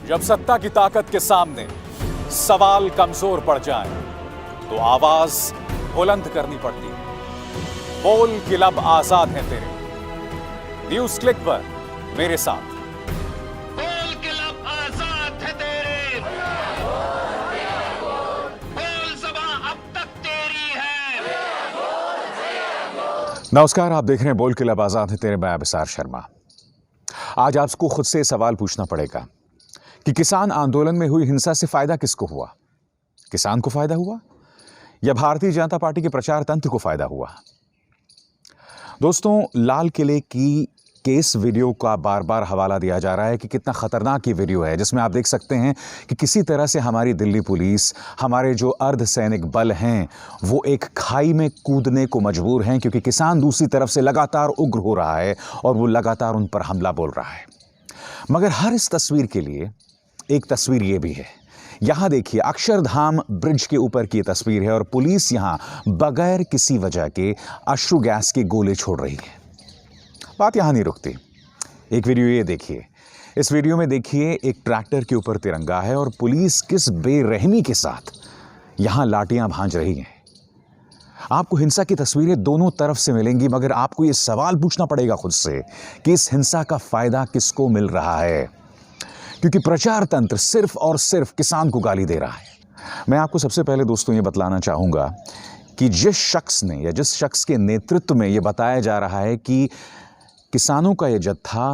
जब सत्ता की ताकत के सामने सवाल कमजोर पड़ जाए तो आवाज बुलंद करनी पड़ती है। बोल कि लब आजाद हैं तेरे। न्यूज क्लिक पर मेरे साथ। बोल के लब आजाद है तेरे, बोल ज़बां अब तक तेरी है। नमस्कार, आप देख रहे हैं बोल के लब आजाद है तेरे। मैं अभिसार शर्मा। आज आपको खुद से सवाल पूछना पड़ेगा कि किसान आंदोलन में हुई हिंसा से फायदा किसको हुआ? किसान को फायदा हुआ या भारतीय जनता पार्टी के प्रचार तंत्र को फायदा हुआ? दोस्तों, लाल किले की केस वीडियो का बार बार हवाला दिया जा रहा है कि कितना खतरनाक ये वीडियो है, जिसमें आप देख सकते हैं कि किसी तरह से हमारी दिल्ली पुलिस, हमारे जो अर्धसैनिक बल हैं, वो एक खाई में कूदने को मजबूर हैं क्योंकि किसान दूसरी तरफ से लगातार उग्र हो रहा है और वो लगातार उन पर हमला बोल रहा है। मगर हर इस तस्वीर के लिए एक तस्वीर ये भी है। यहां देखिए, अक्षरधाम ब्रिज के ऊपर की तस्वीर है और पुलिस यहां बगैर किसी वजह के अश्रु गैस के गोले छोड़ रही है। बात यहां नहीं रुकती। एक वीडियो ये देखिए। इस वीडियो में देखिए, एक ट्रैक्टर के ऊपर तिरंगा है और पुलिस किस बेरहमी के साथ यहां लाठियां भांज रही हैं। आपको हिंसा की तस्वीरें दोनों तरफ से मिलेंगी, मगर आपको ये सवाल पूछना पड़ेगा खुद से कि इस हिंसा का फायदा किसको मिल रहा है, क्योंकि प्रचार तंत्र सिर्फ और सिर्फ किसान को गाली दे रहा है। मैं आपको सबसे पहले दोस्तों ये बतलाना चाहूंगा कि जिस शख्स के नेतृत्व में ये बताया जा रहा है कि किसानों का ये जत्था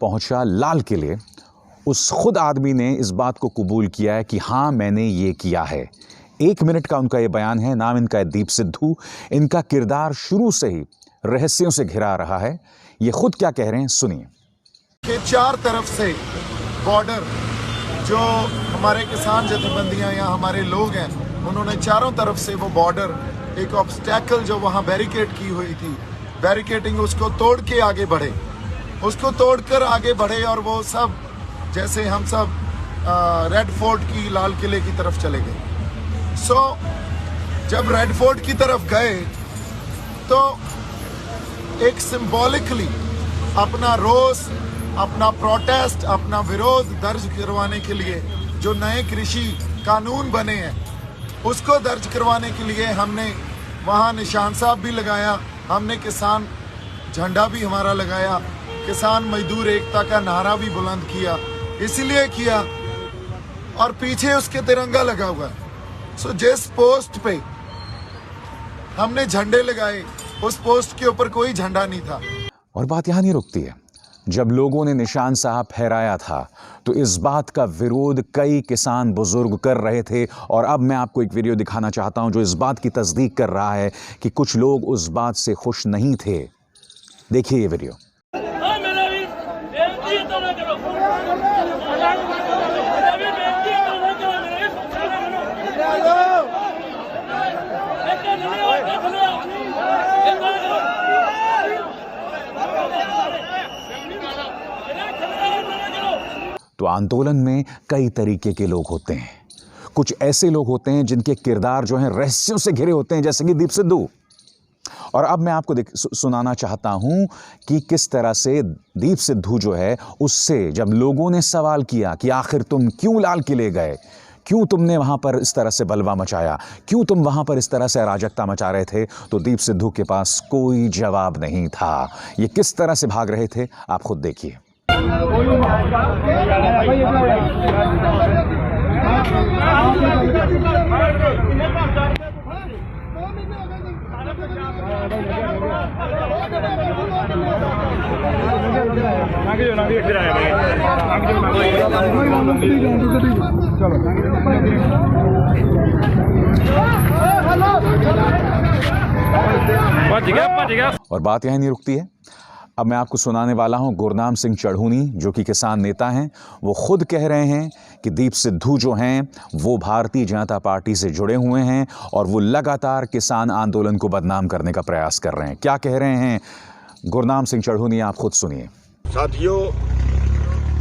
पहुंचा लाल किले, उस खुद आदमी ने इस बात को कबूल किया है कि हाँ, मैंने ये किया है। 1 मिनट का उनका ये बयान है। नाम इनका है दीप सिद्धू। इनका किरदार शुरू से ही रहस्यों से घिरा रहा है। ये खुद क्या कह रहे हैं, सुनिए। कि चार तरफ से बॉर्डर, जो हमारे किसान जथेबंदियां या हमारे लोग हैं, उन्होंने चारों तरफ से वो बॉर्डर, एक ऑब्स्टैकल जो वहाँ बैरिकेड की हुई थी, बैरिकेडिंग, उसको तोड़ के आगे बढ़े, उसको तोड़कर आगे बढ़े और वो सब जैसे हम सब रेड फोर्ट की, लाल किले की तरफ चले गए। जब रेड फोर्ट की तरफ गए तो एक सिंबॉलिकली अपना रोष, अपना प्रोटेस्ट, अपना विरोध दर्ज करवाने के लिए जो नए कृषि कानून बने हैं उसको दर्ज करवाने के लिए हमने वहाँ निशान साहब भी लगाया, हमने किसान झंडा भी हमारा लगाया, किसान मजदूर एकता का नारा भी बुलंद किया। इसलिए किया और पीछे उसके तिरंगा लगा हुआ है। जिस पोस्ट पे हमने झंडे लगाए उस पोस्ट के ऊपर कोई झंडा नहीं था। और बात यहां नहीं रुकती है। जब लोगों ने निशान साहब फहराया था तो इस बात का विरोध कई किसान बुजुर्ग कर रहे थे। और अब मैं आपको एक वीडियो दिखाना चाहता हूं जो इस बात की तस्दीक कर रहा है कि कुछ लोग उस बात से खुश नहीं थे। देखिए ये वीडियो। तो आंदोलन में कई तरीके के लोग होते हैं। कुछ ऐसे लोग होते हैं जिनके किरदार जो हैं रहस्यों से घिरे होते हैं, जैसे कि दीप सिद्धू। और अब मैं आपको सुनाना चाहता हूं कि किस तरह से दीप सिद्धू जो है, उससे जब लोगों ने सवाल किया कि आखिर तुम क्यों लाल किले गए, क्यों तुमने वहां पर इस तरह से बलवा मचाया, क्यों तुम वहां पर इस तरह से अराजकता मचा रहे थे, तो दीप सिद्धू के पास कोई जवाब नहीं था। ये किस तरह से भाग रहे थे आप खुद देखिए। और बात यहीं नहीं रुकती है। अब मैं आपको सुनाने वाला हूं गुरनाम सिंह चढ़ूनी, जो कि किसान नेता हैं। वो खुद कह रहे हैं कि दीप सिद्धू जो हैं वो भारतीय जनता पार्टी से जुड़े हुए हैं और वो लगातार किसान आंदोलन को बदनाम करने का प्रयास कर रहे हैं। क्या कह रहे हैं गुरनाम सिंह चढ़ूनी, आप खुद सुनिए। साथियों,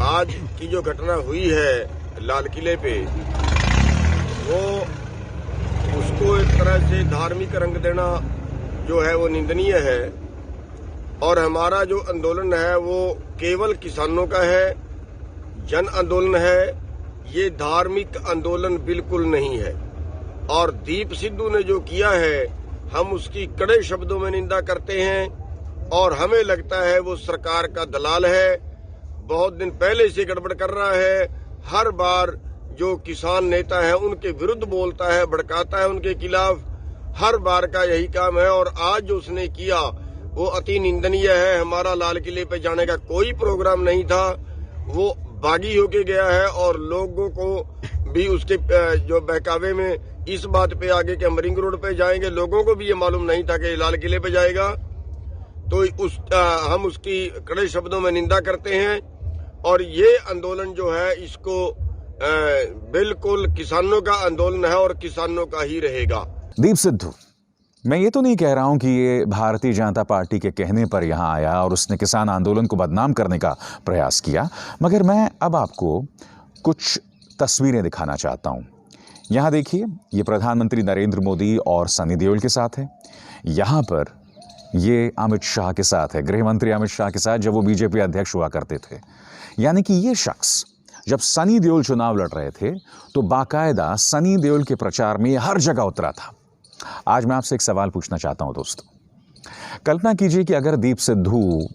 आज की जो घटना हुई है लाल किले पे, वो उसको एक तरह से धार्मिक रंग देना जो है वो निंदनीय है। और हमारा जो आंदोलन है वो केवल किसानों का है, जन आंदोलन है। ये धार्मिक आंदोलन बिल्कुल नहीं है। और दीप सिद्धू ने जो किया है हम उसकी कड़े शब्दों में निंदा करते हैं और हमें लगता है वो सरकार का दलाल है। बहुत दिन पहले से गड़बड़ कर रहा है। हर बार जो किसान नेता है उनके विरुद्ध बोलता है, भड़काता है उनके खिलाफ। हर बार का यही काम है और आज जो उसने किया वो अति निंदनीय है। हमारा लाल किले पे जाने का कोई प्रोग्राम नहीं था, वो बागी होके गया है और लोगों को भी उसके जो बहकावे में इस बात पे आगे कि हम रिंग रोड पे जाएंगे, लोगों को भी ये मालूम नहीं था कि लाल किले पे जाएगा। तो हम उसकी कड़े शब्दों में निंदा करते हैं और ये आंदोलन जो है इसको बिल्कुल किसानों का आंदोलन है और किसानों का ही रहेगा। दीप सिद्धू, मैं ये तो नहीं कह रहा हूं कि ये भारतीय जनता पार्टी के कहने पर यहां आया और उसने किसान आंदोलन को बदनाम करने का प्रयास किया, मगर मैं अब आपको कुछ तस्वीरें दिखाना चाहता हूं। यहां देखिए, ये प्रधानमंत्री नरेंद्र मोदी और सनी देओल के साथ है। यहां पर ये अमित शाह के साथ है, गृह मंत्री अमित शाह के साथ, जब वो बीजेपी अध्यक्ष हुआ करते थे। यानी कि ये शख्स जब सनी देओल चुनाव लड़ रहे थे तो बाकायदा सनी देओल के प्रचार में हर जगह उतरा था। आज मैं आपसे एक सवाल पूछना चाहता हूं दोस्तों, कल्पना कीजिए कि अगर दीप सिद्धू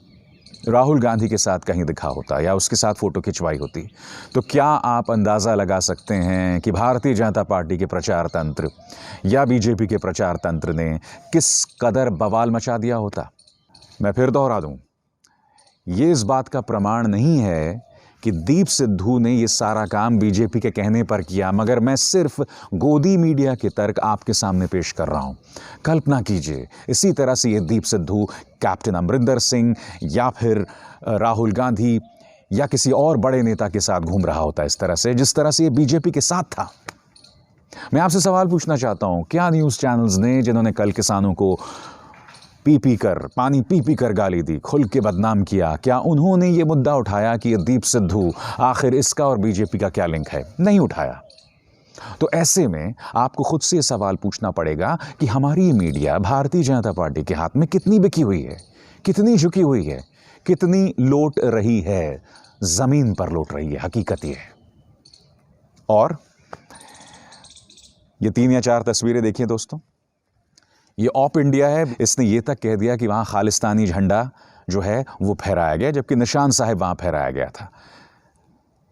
राहुल गांधी के साथ कहीं दिखा होता या उसके साथ फोटो खिंचवाई होती, तो क्या आप अंदाज़ा लगा सकते हैं कि भारतीय जनता पार्टी के प्रचार तंत्र या बीजेपी के प्रचार तंत्र ने किस कदर बवाल मचा दिया होता? मैं फिर दोहरा दूं, ये इस बात का प्रमाण नहीं है कि दीप सिद्धू ने ये सारा काम बीजेपी के कहने पर किया, मगर मैं सिर्फ गोदी मीडिया के तर्क आपके सामने पेश कर रहा हूं। कल्पना कीजिए इसी तरह से ये दीप सिद्धू कैप्टन अमरिंदर सिंह या फिर राहुल गांधी या किसी और बड़े नेता के साथ घूम रहा होता, इस तरह से जिस तरह से ये बीजेपी के साथ था। मैं आपसे सवाल पूछना चाहता हूं, क्या न्यूज़ चैनल्स ने जिन्होंने कल किसानों को पानी पी कर गाली दी, खुल के बदनाम किया, क्या उन्होंने ये मुद्दा उठाया कि ये दीप सिद्धू आखिर इसका और बीजेपी का क्या लिंक है? नहीं उठाया। तो ऐसे में आपको खुद से सवाल पूछना पड़ेगा कि हमारी मीडिया भारतीय जनता पार्टी के हाथ में कितनी बिकी हुई है, कितनी झुकी हुई है, कितनी लौट रही है, जमीन पर लौट रही है। हकीकत ये है। और ये 3 या 4 तस्वीरें देखिए दोस्तों, ये ऑप इंडिया है। इसने ये तक कह दिया कि वहाँ खालिस्तानी झंडा जो है वो फहराया गया, जबकि निशान साहिब वहाँ फहराया गया था।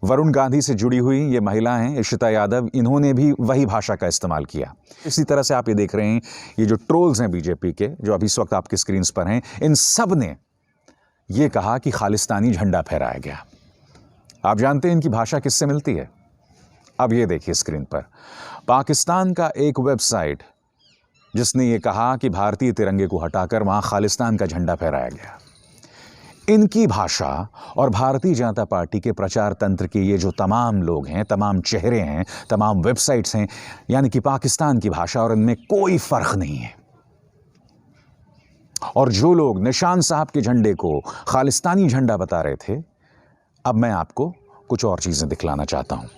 वरुण गांधी से जुड़ी हुई ये महिलाएं हैं, इशिता यादव, इन्होंने भी वही भाषा का इस्तेमाल किया। इसी तरह से आप ये देख रहे हैं, ये जो ट्रोल्स हैं बीजेपी के, जो अभी इस वक्त आपके स्क्रीन पर हैं, इन सब ने ये कहा कि खालिस्तानी झंडा फहराया गया। आप जानते हैं इनकी भाषा किससे मिलती है? अब ये देखिए स्क्रीन पर, पाकिस्तान का एक वेबसाइट जिसने ये कहा कि भारतीय तिरंगे को हटाकर वहाँ खालिस्तान का झंडा फहराया गया। इनकी भाषा और भारतीय जनता पार्टी के प्रचार तंत्र के ये जो तमाम लोग हैं, तमाम चेहरे हैं, तमाम वेबसाइट्स हैं, यानी कि पाकिस्तान की भाषा और इनमें कोई फर्क नहीं है। और जो लोग निशान साहब के झंडे को खालिस्तानी झंडा बता रहे थे, अब मैं आपको कुछ और चीज़ें दिखलाना चाहता हूँ।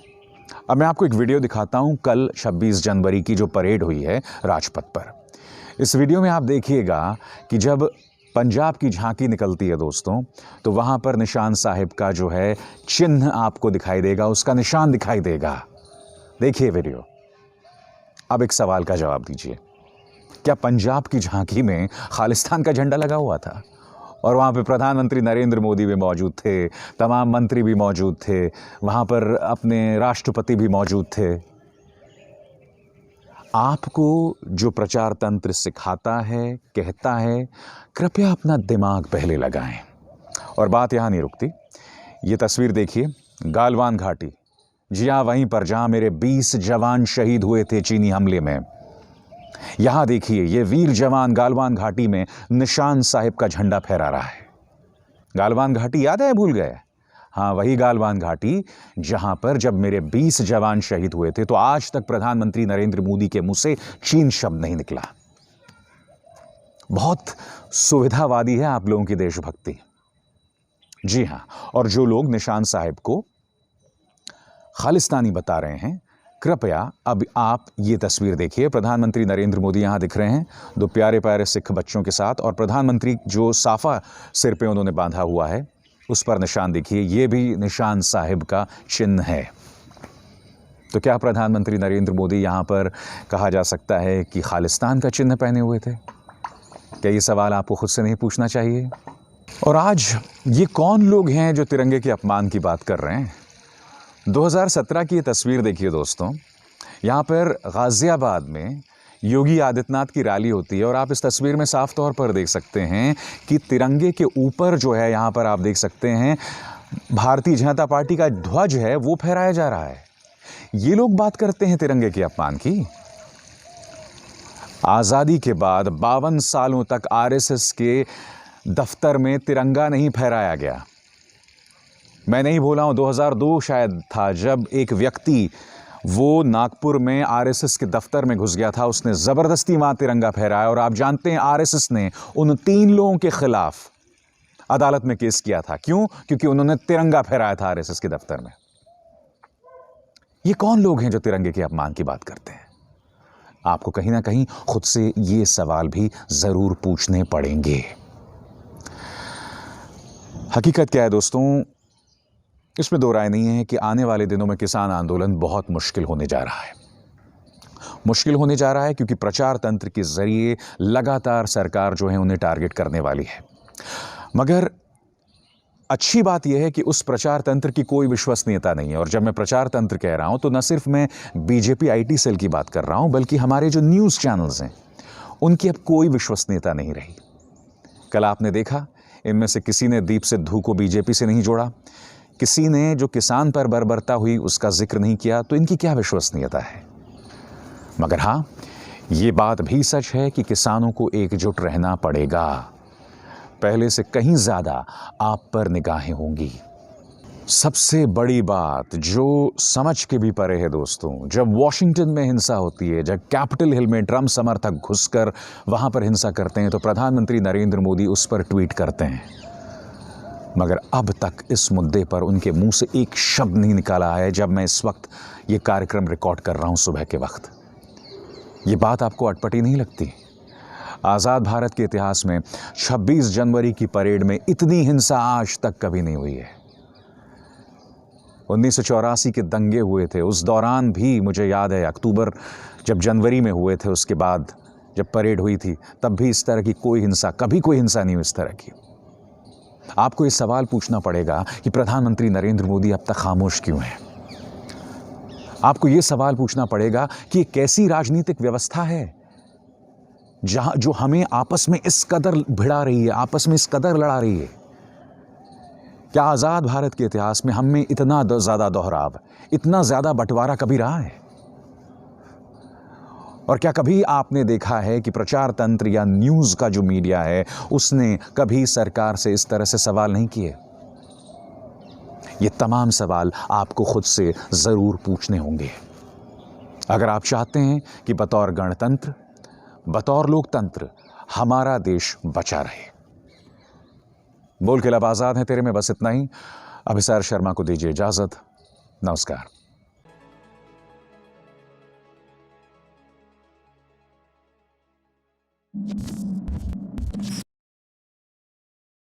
अब मैं आपको एक वीडियो दिखाता हूँ कल 26 जनवरी की जो परेड हुई है राजपथ पर। इस वीडियो में आप देखिएगा कि जब पंजाब की झांकी निकलती है दोस्तों, तो वहाँ पर निशान साहिब का जो है चिन्ह आपको दिखाई देगा, उसका निशान दिखाई देगा। देखिए वीडियो। अब एक सवाल का जवाब दीजिए, क्या पंजाब की झांकी में खालिस्तान का झंडा लगा हुआ था? और वहाँ पे प्रधानमंत्री नरेंद्र मोदी भी मौजूद थे, तमाम मंत्री भी मौजूद थे, वहाँ पर अपने राष्ट्रपति भी मौजूद थे। आपको जो प्रचार तंत्र सिखाता है, कहता है, कृपया अपना दिमाग पहले लगाएं। और बात यहाँ नहीं रुकती। ये तस्वीर देखिए, गालवान घाटी, जी हाँ, वहीं पर जहाँ मेरे 20 जवान शहीद हुए थे चीनी हमले में। यहाँ देखिए, ये वीर जवान गालवान घाटी में निशान साहिब का झंडा फहरा रहा है। गालवान घाटी याद है? भूल गए? हाँ, वही गालवान घाटी जहाँ पर जब मेरे 20 जवान शहीद हुए थे, तो आज तक प्रधानमंत्री नरेंद्र मोदी के मुंह से चीन शब्द नहीं निकला। बहुत सुविधावादी है आप लोगों की देशभक्ति। जी हाँ, और जो लोग निशान साहिब को खालिस्तानी बता रहे हैं, कृपया अब आप ये तस्वीर देखिए। प्रधानमंत्री नरेंद्र मोदी यहाँ दिख रहे हैं 2 प्यारे प्यारे सिख बच्चों के साथ, और प्रधानमंत्री जो साफा सिर पे उन्होंने बांधा हुआ है, उस पर निशान देखिए, ये भी निशान साहिब का चिन्ह है। तो क्या प्रधानमंत्री नरेंद्र मोदी यहाँ पर कहा जा सकता है कि खालिस्तान का चिन्ह पहने हुए थे? क्या ये सवाल आपको खुद से नहीं पूछना चाहिए? और आज ये कौन लोग हैं जो तिरंगे के अपमान की बात कर रहे हैं? 2017 की ये तस्वीर देखिए दोस्तों, यहाँ पर गाजियाबाद में योगी आदित्यनाथ की रैली होती है और आप इस तस्वीर में साफ तौर पर देख सकते हैं कि तिरंगे के ऊपर जो है यहाँ पर आप देख सकते हैं भारतीय जनता पार्टी का ध्वज है वो फहराया जा रहा है। ये लोग बात करते हैं तिरंगे के अपमान की। आज़ादी के बाद 52 सालों तक आरएसएस के दफ्तर में तिरंगा नहीं फहराया गया। मैं नहीं बोला हूं, 2002 शायद था जब एक व्यक्ति वो नागपुर में आरएसएस के दफ्तर में घुस गया था, उसने ज़बरदस्ती वहां तिरंगा फहराया और आप जानते हैं आरएसएस ने उन 3 लोगों के खिलाफ अदालत में केस किया था। क्यों? क्योंकि उन्होंने तिरंगा फहराया था आरएसएस के दफ्तर में। ये कौन लोग हैं जो तिरंगे के अपमान की बात करते हैं? आपको कहीं ना कहीं खुद से ये सवाल भी जरूर पूछने पड़ेंगे। हकीकत क्या है दोस्तों, इसमें दो राय नहीं है कि आने वाले दिनों में किसान आंदोलन बहुत मुश्किल होने जा रहा है। मुश्किल होने जा रहा है क्योंकि प्रचार तंत्र के जरिए लगातार सरकार जो है उन्हें टारगेट करने वाली है। मगर अच्छी बात यह है कि उस प्रचार तंत्र की कोई विश्वसनीयता नहीं है। और जब मैं प्रचार तंत्र कह रहा हूं तो न सिर्फ मैं बीजेपी आईटी सेल की बात कर रहा हूं, बल्कि हमारे जो न्यूज़ चैनल्स हैं उनकी अब कोई विश्वसनीयता नहीं रही। कल आपने देखा इनमें से किसी ने दीप सिद्धू को बीजेपी से नहीं जोड़ा, किसी ने जो किसान पर बर्बरता हुई उसका जिक्र नहीं किया, तो इनकी क्या विश्वसनीयता है? मगर हाँ, ये बात भी सच है कि किसानों को एकजुट रहना पड़ेगा। पहले से कहीं ज्यादा आप पर निगाहें होंगी। सबसे बड़ी बात जो समझ के भी परे है दोस्तों, जब वॉशिंगटन में हिंसा होती है, जब कैपिटल हिल में ट्रंप समर्थक घुसकर वहां पर हिंसा करते हैं तो प्रधानमंत्री नरेंद्र मोदी उस पर ट्वीट करते हैं। मगर अब तक इस मुद्दे पर उनके मुंह से एक शब्द नहीं निकाला है। जब मैं इस वक्त ये कार्यक्रम रिकॉर्ड कर रहा हूं सुबह के वक्त, ये बात आपको अटपटी नहीं लगती? आज़ाद भारत के इतिहास में 26 जनवरी की परेड में इतनी हिंसा आज तक कभी नहीं हुई है। 1984 के दंगे हुए थे, उस दौरान भी मुझे याद है अक्टूबर जब जनवरी में हुए थे, उसके बाद जब परेड हुई थी तब भी इस तरह की कोई हिंसा, कभी कोई हिंसा नहीं हुई इस तरह की। आपको ये सवाल पूछना पड़ेगा कि प्रधानमंत्री नरेंद्र मोदी अब तक खामोश क्यों है? आपको ये सवाल पूछना पड़ेगा कि ये कैसी राजनीतिक व्यवस्था है जहां जो हमें आपस में इस कदर भिड़ा रही है, आपस में इस कदर लड़ा रही है। क्या आज़ाद भारत के इतिहास में हम में इतना ज़्यादा दोहराव, इतना ज़्यादा बंटवारा कभी रहा है? और क्या कभी आपने देखा है कि प्रचार तंत्र या न्यूज़ का जो मीडिया है उसने कभी सरकार से इस तरह से सवाल नहीं किए? ये तमाम सवाल आपको खुद से ज़रूर पूछने होंगे अगर आप चाहते हैं कि बतौर गणतंत्र, बतौर लोकतंत्र हमारा देश बचा रहे। बोल के लब आज़ाद है तेरे में बस इतना ही। अभिसार शर्मा को दीजिए इजाज़त। नमस्कार।